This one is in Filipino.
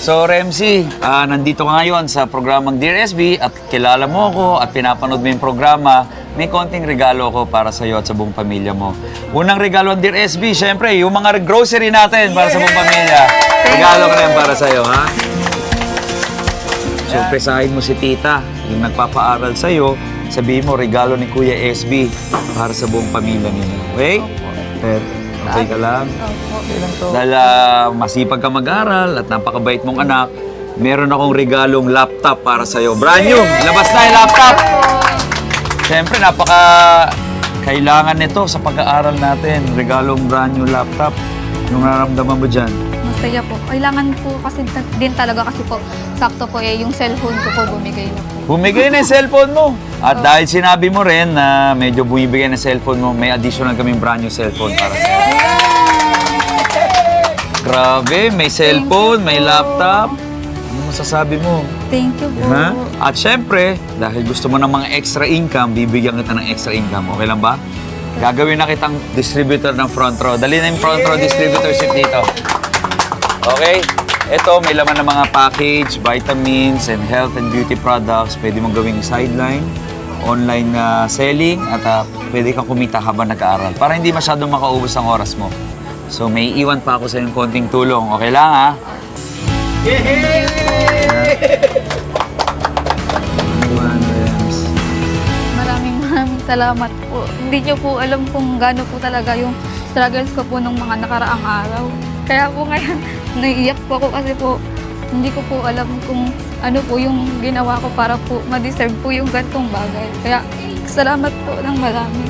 So, Remzy, nandito ka ngayon sa programang Dear SB at kilala mo ako at pinapanood mo yung programa. May konting regalo ko para sa iyo at sa buong pamilya mo. Unang regalo ng Dear SB, syempre, yung mga grocery natin para sa buong pamilya. Regalo ko na yan para sa iyo, ha? So, pesahin mo si tita, yung nagpapaaral sa iyo, sabihin mo, regalo ni Kuya SB para sa buong pamilya ninyo. Okay? Okay ka lang? Okay lang to. Dahil masipag ka mag-aral at napakabait mong anak, meron akong regalong laptop para sa'yo. Brand new! Labas na yung laptop! Siyempre, kailangan nito sa pag-aaral natin. Regalong brand new laptop. Anong nararamdaman mo dyan? Masaya po. Kailangan po kasi din talaga kasi po, sakto po yung cellphone ko po bumigay na po. Bumigay na yung cellphone mo. At dahil sinabi mo rin na medyo bumibigay na cellphone mo, may additional kaming brand new cellphone para sa'yo. Grabe, may cellphone, may laptop. Ano masasabi mo? Thank you po. Ha? At syempre, dahil gusto mo ng mga extra income, bibigyan kita ng extra income. Okay lang ba? Gagawin na kitang distributor ng front row. Dali na yung front row distributorship dito. Okay? Ito, may laman ng mga package, vitamins, and health and beauty products. Pwede mong gawing sideline, online selling, at pwede kang kumita habang nag-aaral. Para hindi masyadong makaubos ang oras mo. So, may iwan pa ako sa iyong konting tulong. Okay lang, ha? Maraming salamat po. Hindi niyo po alam kung gaano po talaga yung struggles ko po nung mga nakaraang araw. Kaya po ngayon, naiiyak po ako kasi po hindi ko po alam kung ano po yung ginawa ko para po ma-deserve po yung gantong bagay. Kaya salamat po ng marami.